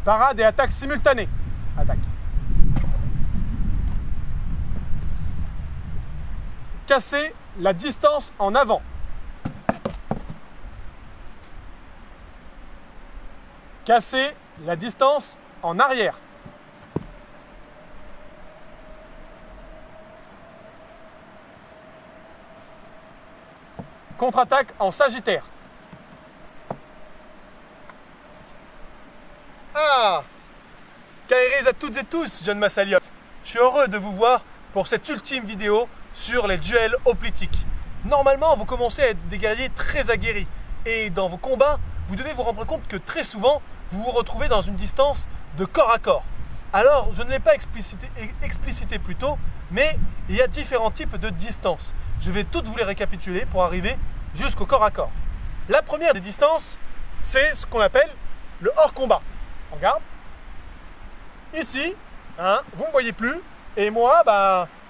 Parade et attaque simultanée. Attaque. Casser la distance en avant. Casser la distance en arrière. Contre-attaque en sagittaire. Ah! Kaeris à toutes et tous, jeunes massaliotes. Je suis heureux de vous voir pour cette ultime vidéo sur les duels hoplitiques. Normalement, vous commencez à être des guerriers très aguerris. Et dans vos combats, vous devez vous rendre compte que très souvent, vous vous retrouvez dans une distance de corps à corps. Alors, je ne l'ai pas explicité plus tôt, mais il y a différents types de distances. Je vais toutes vous les récapituler pour arriver jusqu'au corps à corps. La première des distances, c'est ce qu'on appelle le hors combat. On regarde. Ici, vous ne me voyez plus, et moi,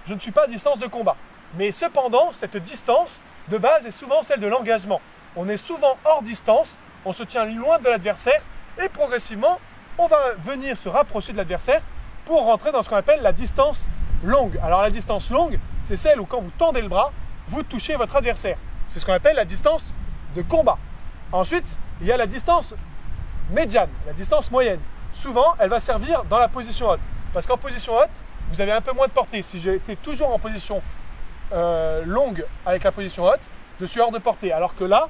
je ne suis pas à distance de combat. Mais cependant, cette distance de base est souvent celle de l'engagement. On est souvent hors distance, on se tient loin de l'adversaire, et progressivement, on va venir se rapprocher de l'adversaire pour rentrer dans ce qu'on appelle la distance longue. Alors la distance longue, c'est celle où quand vous tendez le bras, vous touchez votre adversaire. C'est ce qu'on appelle la distance de combat. Ensuite, il y a la distance médiane, la distance moyenne. Souvent, elle va servir dans la position haute. Parce qu'en position haute, vous avez un peu moins de portée. Si j'étais toujours en position longue avec la position haute, je suis hors de portée. Alors que là,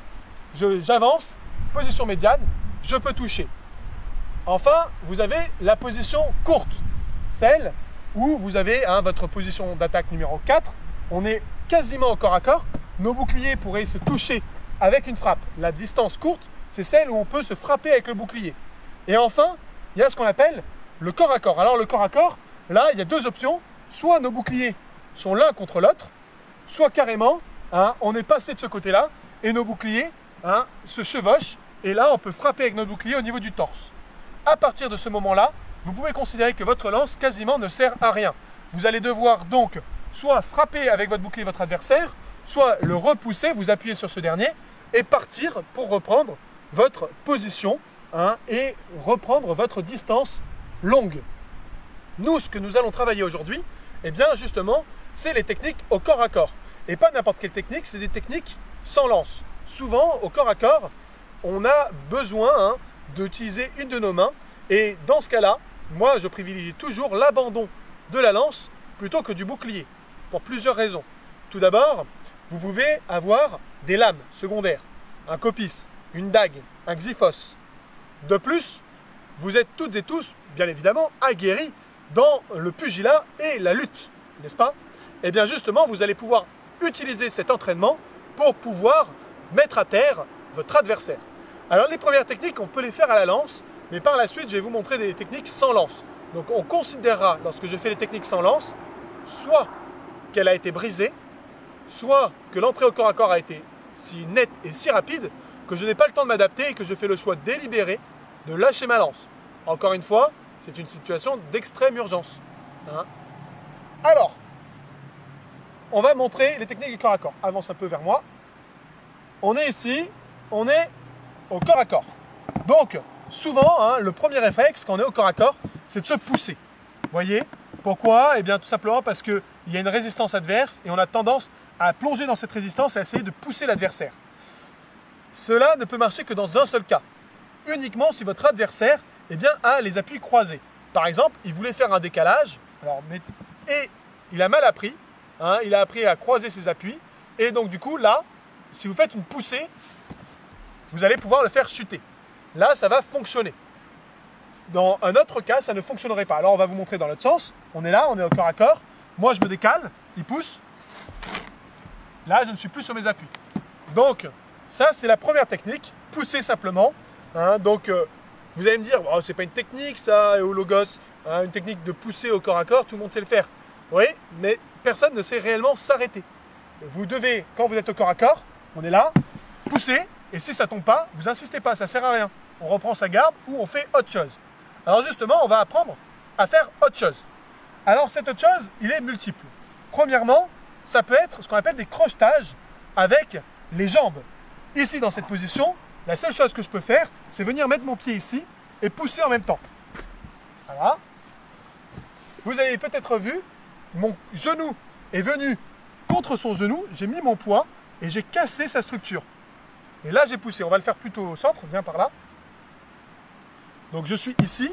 j'avance, position médiane, je peux toucher. Enfin, vous avez la position courte, celle où vous avez votre position d'attaque numéro 4. On est quasiment au corps à corps. Nos boucliers pourraient se toucher avec une frappe. La distance courte, c'est celle où on peut se frapper avec le bouclier. Et enfin, il y a ce qu'on appelle le corps à corps. Alors le corps à corps, là, il y a deux options. Soit nos boucliers sont l'un contre l'autre, soit carrément, on est passé de ce côté-là et nos boucliers se chevauchent. Et là, on peut frapper avec notre bouclier au niveau du torse. À partir de ce moment-là, vous pouvez considérer que votre lance quasiment ne sert à rien. Vous allez devoir donc soit frapper avec votre bouclier votre adversaire, soit le repousser, vous appuyez sur ce dernier et partir pour reprendre votre position et reprendre votre distance longue. Nous, ce que nous allons travailler aujourd'hui, eh bien justement, c'est les techniques au corps à corps. Et pas n'importe quelle technique, c'est des techniques sans lance. Souvent, au corps à corps, on a besoin d'utiliser une de nos mains. Et dans ce cas-là, moi, je privilégie toujours l'abandon de la lance plutôt que du bouclier, pour plusieurs raisons. Tout d'abord, vous pouvez avoir des lames secondaires, un copis, une dague, un xyphos. De plus, vous êtes toutes et tous, bien évidemment, aguerris dans le pugilat et la lutte, n'est-ce pas? Et bien justement, vous allez pouvoir utiliser cet entraînement pour pouvoir mettre à terre votre adversaire. Alors les premières techniques, on peut les faire à la lance, mais par la suite, je vais vous montrer des techniques sans lance. Donc on considérera, lorsque je fais les techniques sans lance, soit qu'elle a été brisée, soit que l'entrée au corps à corps a été si nette et si rapide que je n'ai pas le temps de m'adapter et que je fais le choix délibéré de lâcher ma lance. Encore une fois, c'est une situation d'extrême urgence. Alors, on va montrer les techniques du corps à corps. Avance un peu vers moi. On est ici, on est au corps à corps. Donc, souvent, le premier réflexe quand on est au corps à corps, c'est de se pousser. Vous voyez? Pourquoi? Eh bien, tout simplement parce qu'il y a une résistance adverse et on a tendance à plonger dans cette résistance et à essayer de pousser l'adversaire. Cela ne peut marcher que dans un seul cas. Uniquement si votre adversaire a les appuis croisés. Par exemple, il voulait faire un décalage et il a mal appris. Il a appris à croiser ses appuis. Et donc, du coup, là, si vous faites une poussée, vous allez pouvoir le faire chuter. Là, ça va fonctionner. Dans un autre cas, ça ne fonctionnerait pas. Alors, on va vous montrer dans l'autre sens. On est là, on est au corps à corps. Moi, je me décale, il pousse. Là, je ne suis plus sur mes appuis. Donc, ça, c'est la première technique. Pousser simplement. Donc, vous allez me dire, oh, c'est pas une technique, ça, Logos. Une technique de pousser au corps à corps, tout le monde sait le faire. Oui, mais personne ne sait réellement s'arrêter. Vous devez, quand vous êtes au corps à corps, on est là, pousser. Et si ça ne tombe pas, vous insistez pas, ça ne sert à rien. On reprend sa garde ou on fait autre chose. Alors justement, on va apprendre à faire autre chose. Alors cette autre chose, il est multiple. Premièrement, ça peut être ce qu'on appelle des crochetages avec les jambes. Ici, dans cette position, la seule chose que je peux faire, c'est venir mettre mon pied ici et pousser en même temps. Voilà. Vous avez peut-être vu, mon genou est venu contre son genou, j'ai mis mon poids et j'ai cassé sa structure. Et là, j'ai poussé. On va le faire plutôt au centre, viens par là. Donc, je suis ici,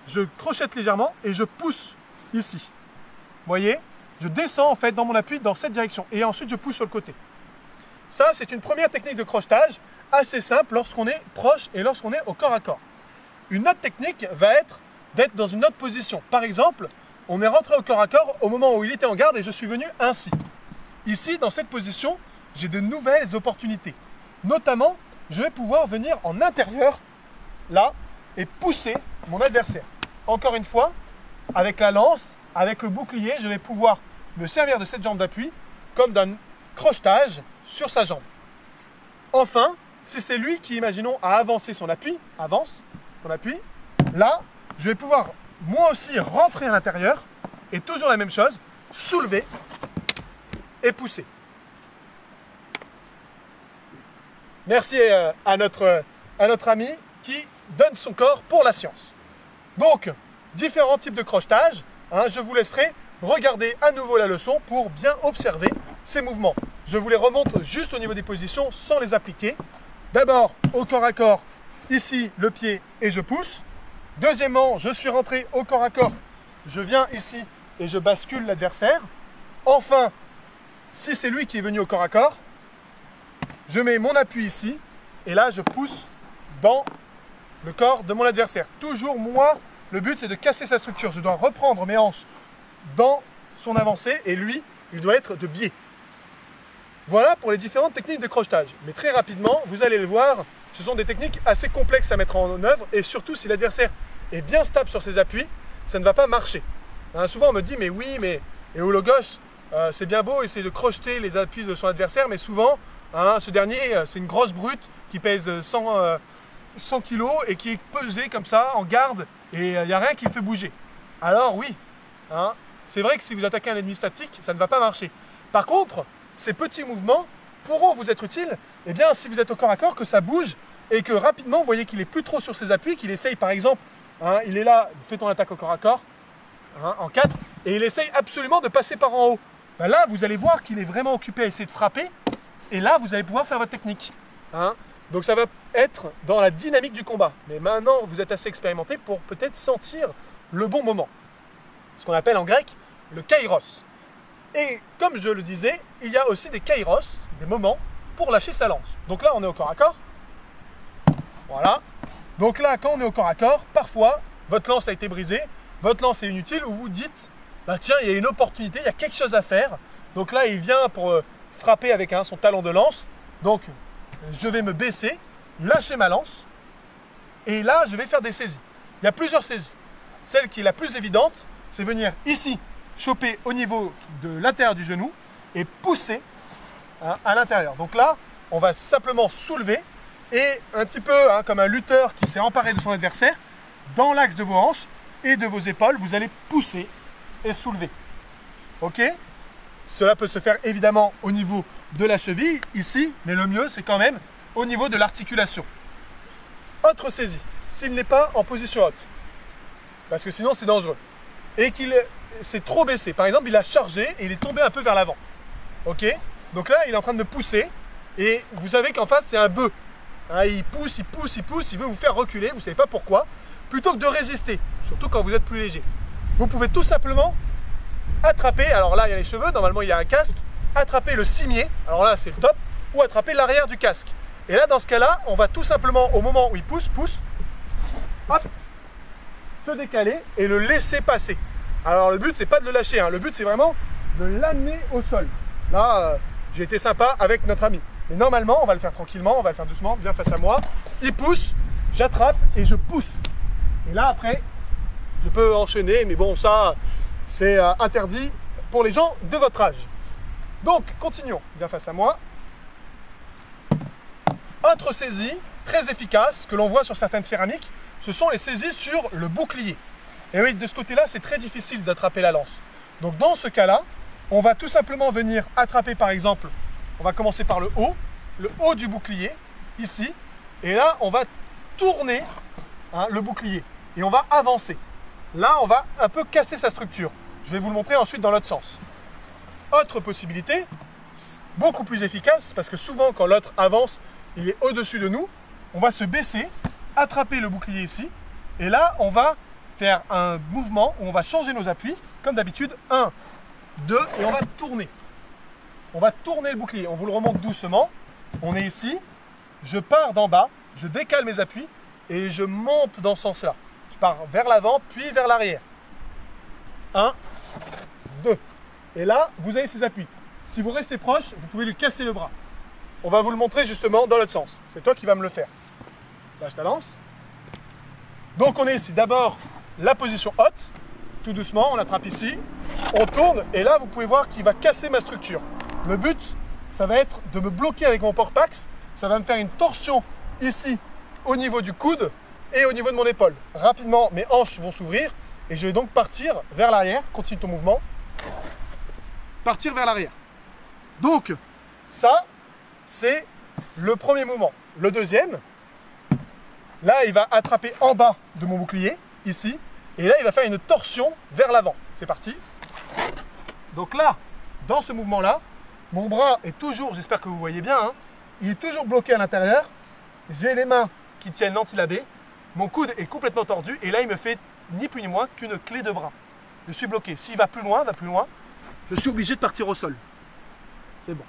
je crochette légèrement et je pousse ici. Vous voyez? Je descends en fait dans mon appui dans cette direction et ensuite je pousse sur le côté. Ça, c'est une première technique de crochetage assez simple lorsqu'on est proche et lorsqu'on est au corps à corps. Une autre technique va être d'être dans une autre position. Par exemple, on est rentré au corps à corps au moment où il était en garde et je suis venu ainsi. Ici, dans cette position, j'ai de nouvelles opportunités. Notamment, je vais pouvoir venir en intérieur, là, et pousser mon adversaire. Encore une fois, avec la lance, avec le bouclier, je vais pouvoir me servir de cette jambe d'appui comme d'un crochetage sur sa jambe. Enfin, si c'est lui qui, imaginons, a avancé son appui, avance son appui, là, je vais pouvoir moi aussi rentrer à l'intérieur et toujours la même chose, soulever et pousser. Merci à notre ami qui donne son corps pour la science. Donc, différents types de crochetage. Je vous laisserai regarder à nouveau la leçon pour bien observer ces mouvements. Je vous les remonte juste au niveau des positions sans les appliquer. D'abord, au corps à corps, ici, le pied et je pousse. Deuxièmement, je suis rentré au corps à corps, je viens ici et je bascule l'adversaire. Enfin, si c'est lui qui est venu au corps à corps, je mets mon appui ici et là, je pousse dans le corps de mon adversaire. Toujours, moi, le but, c'est de casser sa structure. Je dois reprendre mes hanches dans son avancée et lui, il doit être de biais. Voilà pour les différentes techniques de crochetage. Mais très rapidement, vous allez le voir, ce sont des techniques assez complexes à mettre en œuvre et surtout si l'adversaire est bien stable sur ses appuis, ça ne va pas marcher. Souvent on me dit mais oui, mais Eologos, c'est bien beau essayer de crocheter les appuis de son adversaire, mais souvent ce dernier c'est une grosse brute qui pèse 100 kg et qui est pesée comme ça en garde et il n'y a rien qui le fait bouger. Alors oui, c'est vrai que si vous attaquez un ennemi statique, ça ne va pas marcher. Par contre, ces petits mouvements pourront vous être utiles, eh bien, si vous êtes au corps à corps, que ça bouge et que rapidement, vous voyez qu'il n'est plus trop sur ses appuis, qu'il essaye par exemple, il est là, fait ton attaque au corps à corps, en 4, et il essaye absolument de passer par en haut. Là, vous allez voir qu'il est vraiment occupé à essayer de frapper, et là, vous allez pouvoir faire votre technique. Donc ça va être dans la dynamique du combat. Mais maintenant, vous êtes assez expérimenté pour peut-être sentir le bon moment. Ce qu'on appelle en grec le kairos. Et comme je le disais, il y a aussi des kairos, des moments pour lâcher sa lance. Donc là, on est au corps à corps. Voilà. Donc là, quand on est au corps à corps, parfois, votre lance a été brisée, votre lance est inutile, ou vous dites, bah tiens, il y a une opportunité, il y a quelque chose à faire. Donc là, il vient pour frapper avec son talon de lance. Donc, je vais me baisser, lâcher ma lance, et là, je vais faire des saisies. Il y a plusieurs saisies. Celle qui est la plus évidente, c'est venir ici, choper au niveau de l'intérieur du genou et pousser à l'intérieur. Donc là, on va simplement soulever et un petit peu comme un lutteur qui s'est emparé de son adversaire, dans l'axe de vos hanches et de vos épaules, vous allez pousser et soulever. Ok? Cela peut se faire évidemment au niveau de la cheville, ici, mais le mieux, c'est quand même au niveau de l'articulation. Autre saisie, s'il n'est pas en position haute, parce que sinon c'est dangereux, et qu'il s'est trop baissé. Par exemple, il a chargé et il est tombé un peu vers l'avant. Ok? Donc là, il est en train de me pousser et vous savez qu'en face, c'est un bœuf. Il pousse, il pousse, il pousse, il veut vous faire reculer, vous ne savez pas pourquoi. Plutôt que de résister, surtout quand vous êtes plus léger. Vous pouvez tout simplement attraper, alors là, il y a les cheveux, normalement, il y a un casque, attraper le cimier, alors là, c'est le top, ou attraper l'arrière du casque. Et là, dans ce cas-là, on va tout simplement, au moment où il pousse, hop, se décaler et le laisser passer. Alors le but, c'est pas de le lâcher, le but, c'est vraiment de l'amener au sol. Là, j'ai été sympa avec notre ami. Mais normalement, on va le faire tranquillement, on va le faire doucement, bien face à moi. Il pousse, j'attrape et je pousse. Et là, après, je peux enchaîner, mais bon, ça, c'est interdit pour les gens de votre âge. Donc, continuons, bien face à moi. Autre saisie, très efficace, que l'on voit sur certaines céramiques, ce sont les saisies sur le bouclier. Et oui, de ce côté-là, c'est très difficile d'attraper la lance. Donc dans ce cas-là, on va tout simplement venir attraper, par exemple, on va commencer par le haut du bouclier, ici. Et là, on va tourner le bouclier et on va avancer. Là, on va un peu casser sa structure. Je vais vous le montrer ensuite dans l'autre sens. Autre possibilité, beaucoup plus efficace, parce que souvent, quand l'autre avance, il est au-dessus de nous, on va se baisser, attraper le bouclier ici, et là, on va faire un mouvement où on va changer nos appuis, comme d'habitude, 1, 2, et on va tourner. On va tourner le bouclier, on vous le remonte doucement. On est ici, je pars d'en bas, je décale mes appuis, et je monte dans ce sens-là. Je pars vers l'avant, puis vers l'arrière. 1, 2. Et là, vous avez ces appuis. Si vous restez proche, vous pouvez lui casser le bras. On va vous le montrer justement dans l'autre sens. C'est toi qui vas me le faire. Là, je t'avance. Donc, on est ici. D'abord, la position haute. Tout doucement, on attrape ici. On tourne. Et là, vous pouvez voir qu'il va casser ma structure. Le but, ça va être de me bloquer avec mon Porpax. Ça va me faire une torsion ici, au niveau du coude et au niveau de mon épaule. Rapidement, mes hanches vont s'ouvrir. Et je vais donc partir vers l'arrière. Continue ton mouvement. Partir vers l'arrière. Donc, ça, c'est le premier mouvement. Le deuxième, là, il va attraper en bas de mon bouclier, ici. Et là, il va faire une torsion vers l'avant. C'est parti. Donc là, dans ce mouvement-là, mon bras est toujours, j'espère que vous voyez bien, hein, il est toujours bloqué à l'intérieur. J'ai les mains qui tiennent l'antilabé. Mon coude est complètement tordu. Et là, il me fait ni plus ni moins qu'une clé de bras. Je suis bloqué. S'il va plus loin, je suis obligé de partir au sol. C'est bon.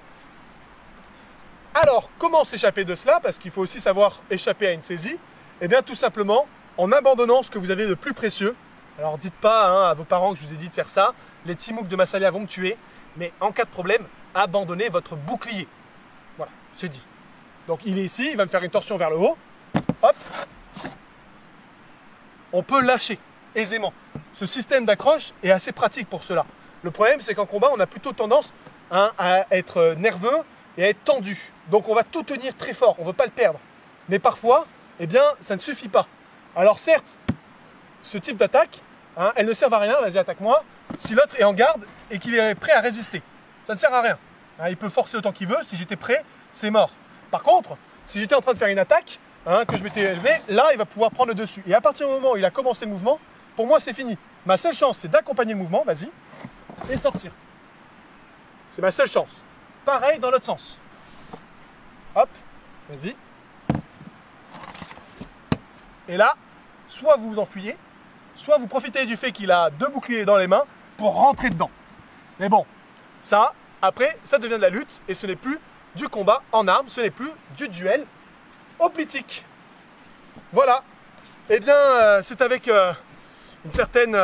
Alors, comment s'échapper de cela? Parce qu'il faut aussi savoir échapper à une saisie. Eh bien, tout simplement, en abandonnant ce que vous avez de plus précieux. Alors, dites pas à vos parents que je vous ai dit de faire ça. Les Timouks de Massalia vont me tuer. Mais en cas de problème, abandonnez votre bouclier. Voilà, c'est dit. Donc, il est ici, il va me faire une torsion vers le haut. Hop. On peut lâcher aisément. Ce système d'accroche est assez pratique pour cela. Le problème, c'est qu'en combat, on a plutôt tendance à être nerveux et à être tendu. Donc, on va tout tenir très fort. On ne veut pas le perdre. Mais parfois, eh bien, ça ne suffit pas. Alors, certes, ce type d'attaque, elle ne sert à rien. Vas-y, attaque-moi. Si l'autre est en garde et qu'il est prêt à résister, ça ne sert à rien. Il peut forcer autant qu'il veut. Si j'étais prêt, c'est mort. Par contre, si j'étais en train de faire une attaque, que je m'étais élevé, là, il va pouvoir prendre le dessus. Et à partir du moment où il a commencé le mouvement, pour moi, c'est fini. Ma seule chance, c'est d'accompagner le mouvement. Vas-y. Et sortir. C'est ma seule chance. Pareil dans l'autre sens. Hop, vas-y. Et là, soit vous vous enfuyez, soit vous profitez du fait qu'il a deux boucliers dans les mains pour rentrer dedans. Mais bon, ça, après, ça devient de la lutte et ce n'est plus du combat en armes, ce n'est plus du duel hoplitique. Voilà. Eh bien, c'est avec une certaine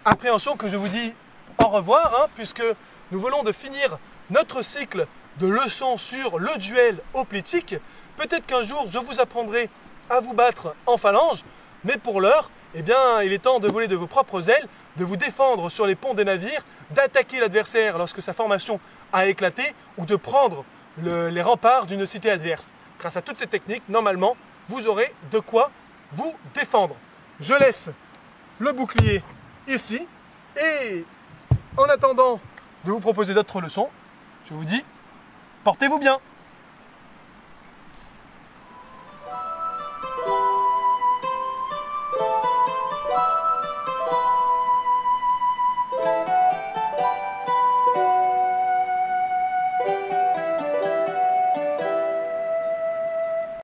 appréhension que je vous dis au revoir, puisque nous venons de finir notre cycle de leçons sur le duel hoplitique. Peut-être qu'un jour, je vous apprendrai à vous battre en phalange, mais pour l'heure, eh bien, il est temps de voler de vos propres ailes, de vous défendre sur les ponts des navires, d'attaquer l'adversaire lorsque sa formation a éclaté, ou de prendre les remparts d'une cité adverse. Grâce à toutes ces techniques, normalement, vous aurez de quoi vous défendre. Je laisse le bouclier ici, et en attendant de vous proposer d'autres leçons, je vous dis, portez-vous bien.